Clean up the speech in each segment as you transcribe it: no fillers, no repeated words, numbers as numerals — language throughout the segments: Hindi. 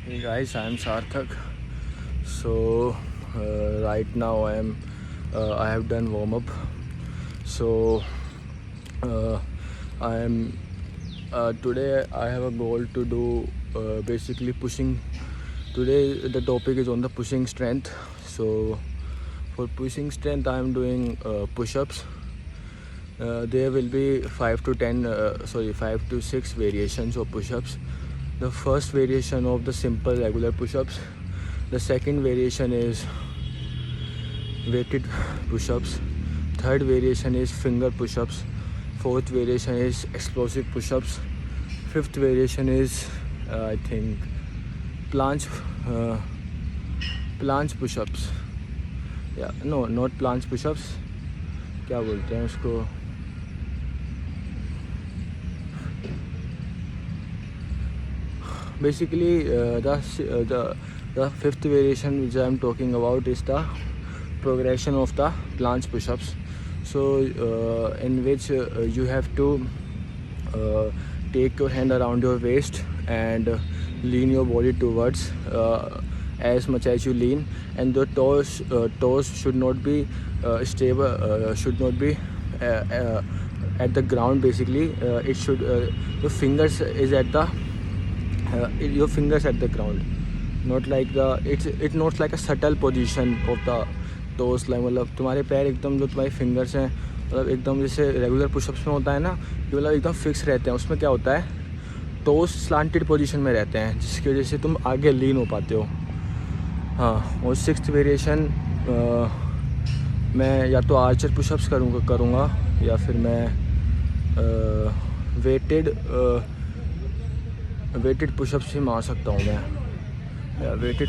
Hey guys, I am Sarthak. So right now I have done warm up. So uh, I am today I have a goal to do basically pushing. Today the topic is on the pushing strength. So for pushing strength I am doing push-ups. There will be 5 to 6 variations of push-ups. The first variation of the simple regular push-ups. The second variation is weighted push-ups. Third variation is finger push-ups. Fourth variation is explosive push-ups. Fifth variation is I think planche uh, planche push-ups. Yeah, no, not planche push-ups. क्या बोलते हैं उसको? Basically the fifth variation which I am talking about is the progression of the planche push-ups. So in which you have to take your hand around your waist and lean your body towards as much as you lean, and the toes should not be stable, should not be at the ground. Basically it should your fingers is at the your fingers at the ground, not like the it's not like a subtle position of the toes. like मतलब तुम्हारे पैर एकदम जो तुम्हारे फिंगर्स हैं मतलब एकदम जैसे रेगुलर पुशअप्स में होता है ना, कि मतलब एकदम फिक्स रहते हैं. उसमें क्या होता है, टोज स्लांटेड पोजीशन में रहते हैं, जिसकी वजह से तुम आगे लीन हो पाते हो. हाँ, और सिक्स्थ वेरिएशन मैं या तो आर्चर पुशअप्स करूँगा या फिर मैं वेटेड पुशअप्स ही मार सकता हूँ मैं. वेटेड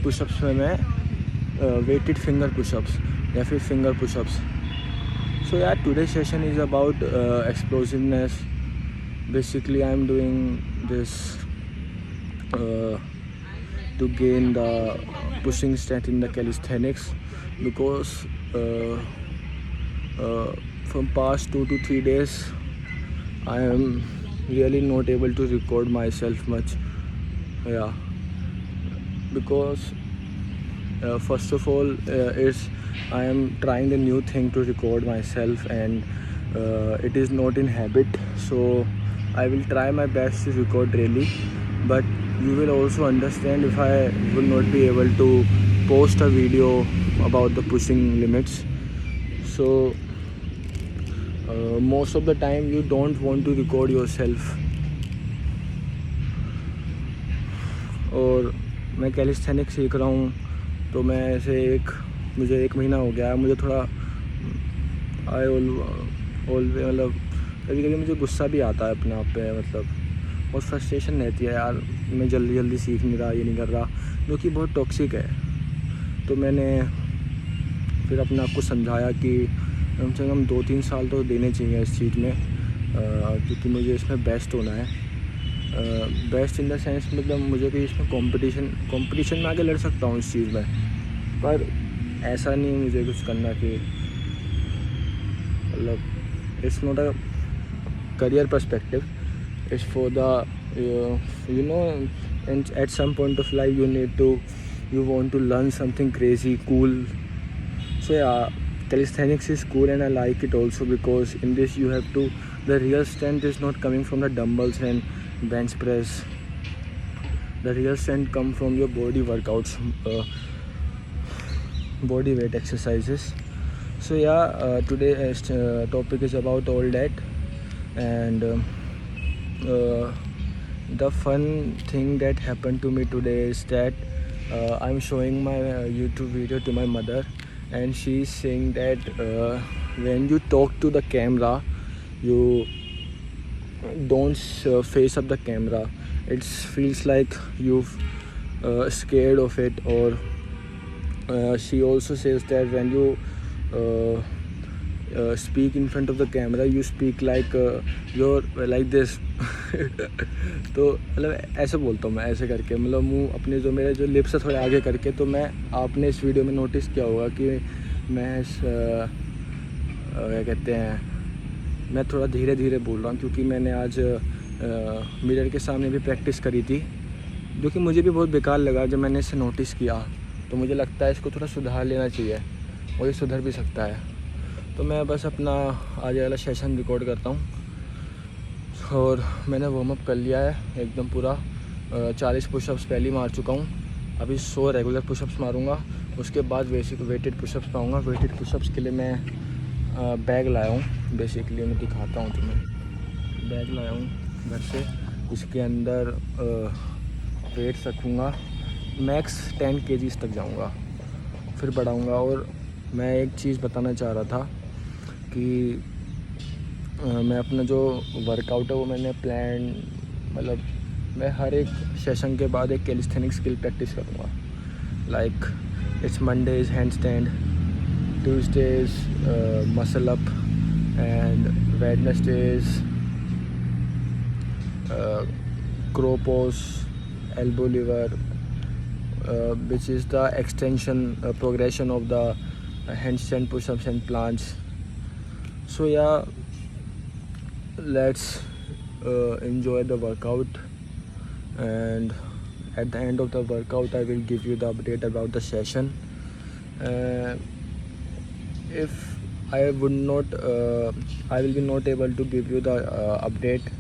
पुशअप्स में मैं वेटेड फिंगर पुशअप्स या फिर फिंगर पुशअप्स. सो यार, today session is about explosiveness. Basically I am doing this to gain the pushing strength in the calisthenics, because from past 2 to 3 days I am really not able to record myself much. Yeah, because first of all is I am trying the new thing to record myself, and it is not in habit. So I will try my best to record daily, but you will also understand if I will not be able to post a video about the pushing limits. So most of the time you don't want to record yourself. और मैं कैलिस्थेनिक सीख रहा हूँ, तो मैं ऐसे मुझे 1 महीना हो गया है. मुझे थोड़ा मतलब कभी कभी मुझे गुस्सा भी आता है अपने आप पे. मतलब बहुत फ्रस्ट्रेशन रहती है यार, मैं जल्दी सीख नहीं रहा, ये नहीं कर रहा, जो कि बहुत टॉक्सिक है. तो मैंने फिर अपने आप को समझाया कि कम से कम 2-3 साल तो देने चाहिए इस चीज़ में, क्योंकि मुझे इसमें बेस्ट होना है. बेस्ट इन द सेंस मतलब मुझे भी इसमें कंपटीशन में आगे लड़ सकता हूँ इस चीज़ में, पर ऐसा नहीं मुझे कुछ करना कि मतलब it's not a career perspective. It's for the and at some point of life you want to learn something crazy cool. So yeah, calisthenics is cool and I like it also, because in this you have to, the real strength is not coming from the dumbbells and bench press. The real strength come from your body workouts, body weight exercises. So yeah, today's topic is about all that. And the fun thing that happened to me today is that I'm showing my YouTube video to my mother, and she's saying that when you talk to the camera, you don't face up the camera. It feels like you've scared of it. Or she also says that when you speak in front of the camera, you speak like you're like this. तो मतलब ऐसे बोलता हूँ मैं, ऐसे करके मतलब मुंह अपने जो मेरे जो लिप्स है थोड़े आगे करके. तो मैं, आपने इस वीडियो में नोटिस किया होगा कि मैं क्या कहते हैं, मैं थोड़ा धीरे धीरे बोल रहा हूँ, क्योंकि मैंने आज मिरर के सामने भी प्रैक्टिस करी थी. जो कि मुझे भी बहुत बेकार लगा जब मैंने इसे नोटिस किया। तो मुझे लगता है इसको थोड़ा सुधार लेना चाहिए और ये सुधर भी सकता है। तो मैं बस अपना आज वाला सेशन रिकॉर्ड करता हूँ और मैंने वार्म अप कर लिया है एकदम पूरा। 40 पुशअप्स पहले मार चुका हूँ, अभी 100 रेगुलर पुशअप्स मारूंगा। उसके बाद वेटेड पुशअप्स पाऊँगा। वेटेड पुशअप्स के लिए मैं बैग लाया हूँ, बेसिकली मैं दिखाता हूँ तुम्हें। बैग लाया हूँ घर से, इसके अंदर वेट्स रखूँगा, मैक्स 10 kgs तक जाऊँगा, फिर बढ़ाऊँगा। और मैं एक चीज़ बताना चाह रहा था कि मैं अपना जो वर्कआउट है वो मैंने प्लान, मतलब मैं हर एक सेशन के बाद एक कैलिस्थेनिक स्किल प्रैक्टिस करूँगा। Like it's Mondays hand stand, Tuesdays muscle up and Wednesday's crow pose, elbow lever, which is the extension progression of the handstand push-ups and planches. So yeah, let's enjoy the workout, and at the end of the workout I will give you the update about the session. If I would not I will be not able to give you the update,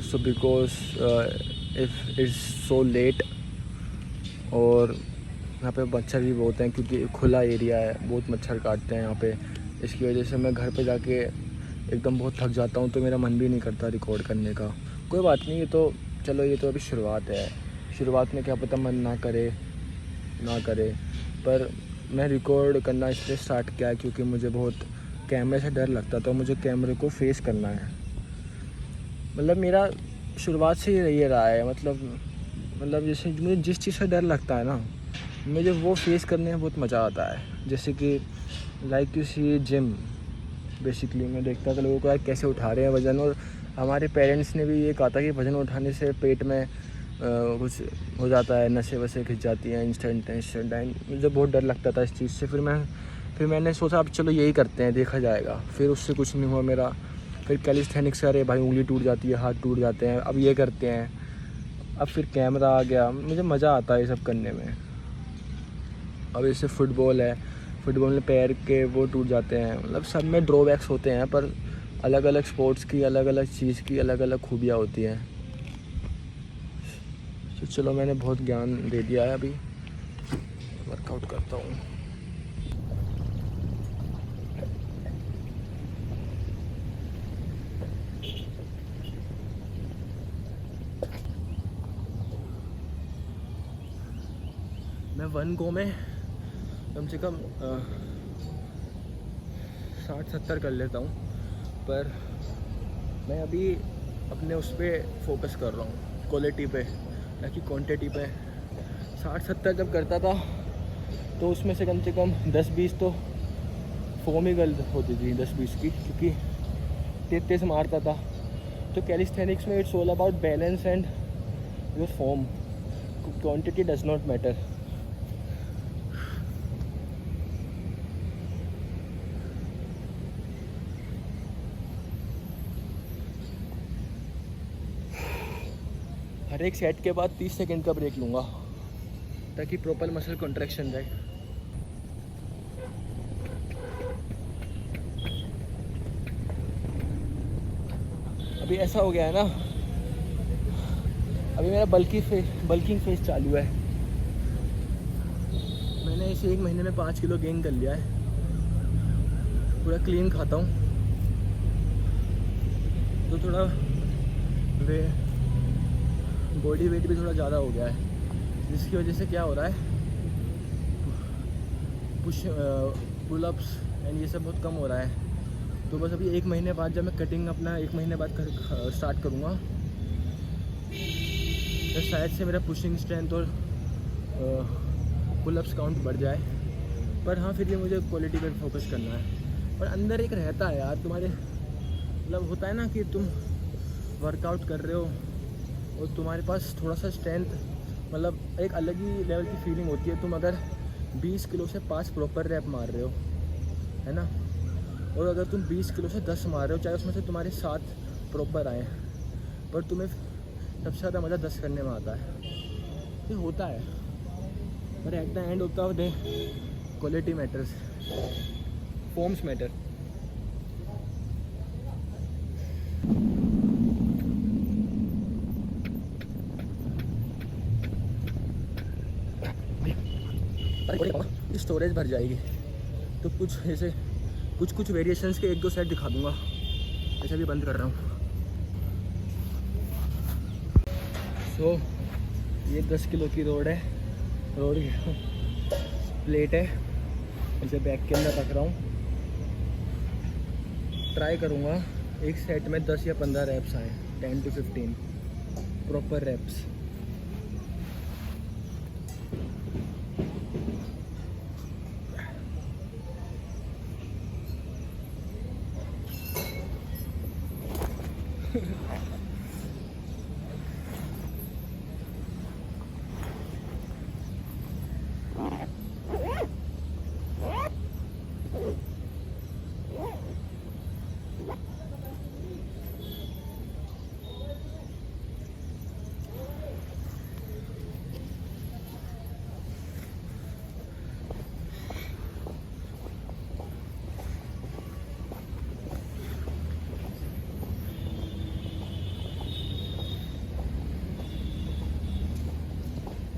so because if it's so late, और यहाँ पे मच्छर भी बहुत हैं क्योंकि खुला एरिया है, बहुत मच्छर काटते हैं यहाँ पे। इसकी वजह से मैं घर पे जाके एकदम बहुत थक जाता हूँ, तो मेरा मन भी नहीं करता रिकॉर्ड करने का। कोई बात नहीं, ये तो चलो, ये तो अभी शुरुआत है। शुरुआत में क्या पता मन ना करे, पर मैं रिकॉर्ड करना इसलिए स्टार्ट किया क्योंकि मुझे बहुत कैमरे से डर लगता था। मुझे कैमरे को फेस करना है, मतलब मेरा शुरुआत से ही ये रहा है। मतलब जैसे मुझे जिस चीज़ से डर लगता है ना, मुझे वो फेस करने में बहुत मज़ा आता है। जैसे कि like you see gym, basically मैं देखता था लोगों को यार कैसे उठा रहे हैं वज़न, और हमारे पेरेंट्स ने भी ये कहा था कि वज़न उठाने से पेट में कुछ हो जाता है, नसें वसें खिंच जाती हैं इंस्टेंट। मुझे बहुत डर लगता था इस चीज़ से। फिर मैंने सोचा अब चलो यही करते हैं, देखा जाएगा। फिर उससे कुछ नहीं हुआ मेरा। फिर कैलिस्थेनिक्स, अरे भाई उंगली टूट जाती है, हाथ टूट जाते हैं, अब ये करते हैं। अब फिर कैमरा आ गया, मुझे मज़ा आता है ये सब करने में। अब जैसे फुटबॉल है, फुटबॉल में पैर के वो टूट जाते हैं, मतलब सब में ड्रॉबैक्स होते हैं, पर अलग अलग स्पोर्ट्स की अलग अलग चीज़ की अलग अलग खूबियाँ होती हैं। तो चलो, मैंने बहुत ज्ञान दे दिया है, अभी वर्कआउट करता हूँ। मैं 1 गो में कम से कम 60-70 कर लेता हूँ, पर मैं अभी अपने उस पर फोकस कर रहा हूँ, क्वालिटी पे ना कि क्वांटिटी पे। 60-70 जब करता था तो उसमें से कम 10-20 तो फॉर्म ही गलत होती थी, 10-20 की, क्योंकि तेज मारता था। तो कैलिस्थेनिक्स में it's all about balance and your form, quantity does not matter. हर एक सेट के बाद 30 सेकंड का ब्रेक लूँगा ताकि प्रॉपर मसल कॉन्ट्रैक्शन जाए। अभी ऐसा हो गया है ना, अभी मेरा बल्किंग फेज चालू है। मैंने इसे 1 महीने में 5 किलो गेन कर लिया है। पूरा क्लीन खाता हूँ तो थोड़ा बॉडी वेट भी थोड़ा ज़्यादा हो गया है, जिसकी वजह से क्या हो रहा है, पुल-अप्स एंड ये सब बहुत कम हो रहा है। तो बस अभी 1 महीने बाद जब मैं कटिंग अपना 1 महीने बाद स्टार्ट करूँगा, तो शायद से मेरा पुशिंग स्ट्रेंथ और पुल-अप्स काउंट बढ़ जाए। पर हाँ, फिर भी मुझे क्वालिटी पर फोकस करना है। पर अंदर एक रहता है यार तुम्हारे, मतलब होता है ना कि तुम वर्कआउट कर रहे हो और तुम्हारे पास थोड़ा सा स्ट्रेंथ, मतलब एक अलग ही लेवल की फीलिंग होती है। तुम अगर 20 किलो से 5 प्रॉपर रैप मार रहे हो, है ना, और अगर तुम 20 किलो से 10 मार रहे हो, चाहे उसमें से तुम्हारे 7 प्रॉपर आए, पर तुम्हें सबसे ज़्यादा मज़ा 10 करने में आता है। होता है, पर at the end of the day quality matters, forms matter. Storage भर जाएगी तो कुछ ऐसे कुछ वेरिएशंस के 1-2 सेट दिखा दूंगा। ऐसे भी बंद कर रहा हूँ। सो ये 10 किलो की रोड की प्लेट है, इसे बैग के अंदर रख रहा हूँ। ट्राई करूँगा एक सेट में 10 या 15 रैप्स आए, 10 to 15 प्रॉपर रैप्स।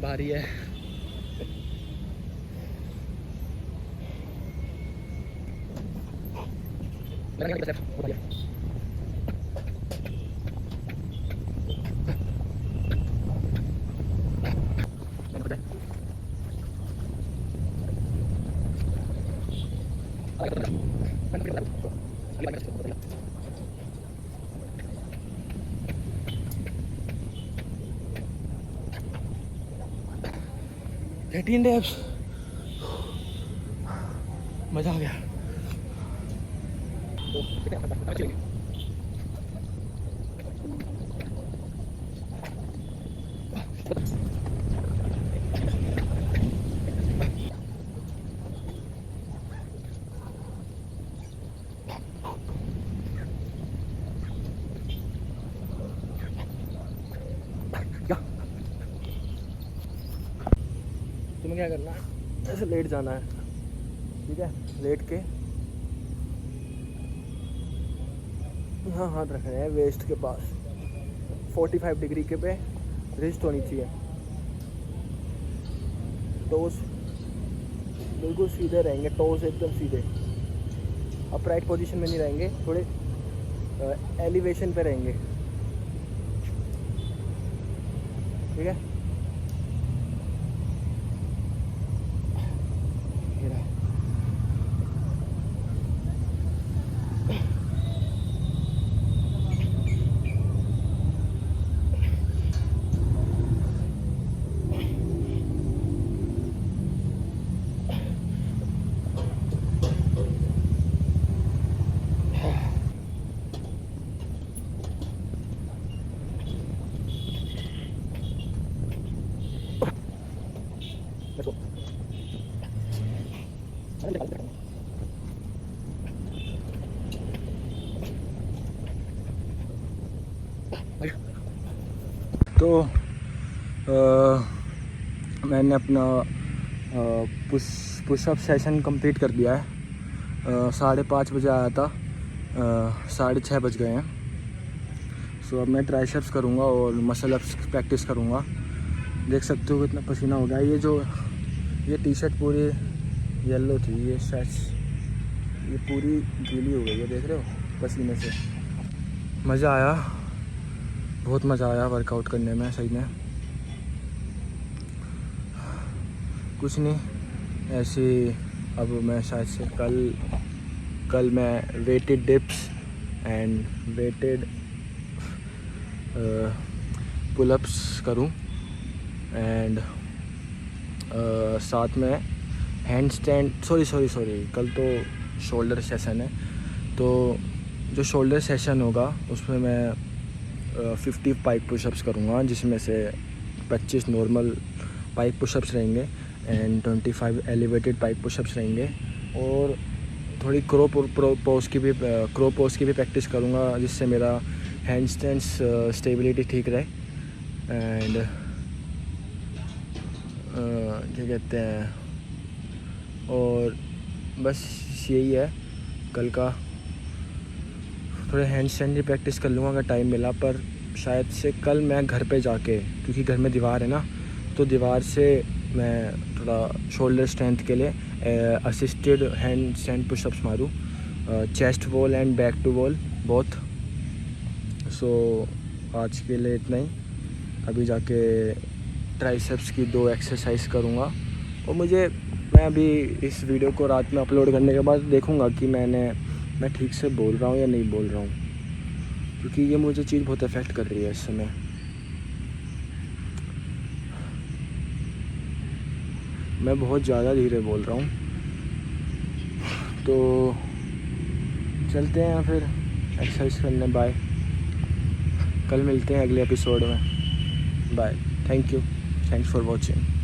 भारी है। थर्टीन डेप्स, मजा आ गया। तुम्हें क्या करना है, ऐसे लेट जाना है, ठीक है। लेट के यहाँ हाथ रखना है वेस्ट के पास, 45 डिग्री के पे रिस्ट होनी चाहिए। टोस बिल्कुल सीधे रहेंगे, टोस एकदम सीधे, अपराइट पोजीशन में नहीं रहेंगे, थोड़े एलिवेशन पे रहेंगे, ठीक है। तो मैंने अपना पुशअप सेशन कंप्लीट कर दिया है। 5:30 बजे आया था, 6:30 बज गए हैं। सो अब मैं ट्राइसेप्स करूँगा और मसल अप्स प्रैक्टिस करूँगा। देख सकते हो कितना पसीना हो गया। ये टी शर्ट पूरी येलो थी, ये पूरी गीली हो गई है, देख रहे हो, पसीने से। मज़ा आया, बहुत मज़ा आया वर्कआउट करने में, सही में। कुछ नहीं, ऐसे अब मैं शायद से कल मैं weighted dips and weighted pull-ups करूं, एंड साथ में हैंड स्टैंड, सॉरी कल तो शोल्डर सेशन है। तो जो शोल्डर सेशन होगा उसमें मैं 50 पाइप पुशअप्स करूँगा, जिसमें से 25 नॉर्मल पाइप पुशअप्स रहेंगे एंड 25 एलिवेटेड पाइप पुशअप्स रहेंगे। और थोड़ी क्रो पोज की भी प्रैक्टिस करूँगा, जिससे मेरा हैंड स्टैंड स्टेबिलिटी ठीक रहे। एंड क्या कहते हैं, और बस यही है। कल का थोड़े हैंड स्टैंड की प्रैक्टिस कर लूँगा अगर टाइम मिला, पर शायद से कल मैं घर पे जाके, क्योंकि घर में दीवार है ना, तो दीवार से मैं थोड़ा शोल्डर स्ट्रेंथ के लिए असिस्टेड हैंड स्टैंड पुशअप्स मारूँ, chest wall and back to wall both. So आज के लिए इतना ही। अभी जाके ट्राइसेप्स की 2 एक्सरसाइज करूँगा, और मैं अभी इस वीडियो को रात में अपलोड करने के बाद देखूँगा कि मैं ठीक से बोल रहा हूँ या नहीं बोल रहा हूँ, क्योंकि ये मुझे चीज़ बहुत अफेक्ट कर रही है इस समय। मैं बहुत ज़्यादा धीरे बोल रहा हूँ, तो चलते हैं फिर एक्सरसाइज करने। बाय, कल मिलते हैं अगले एपिसोड में। Bye, thank you, thanks for watching.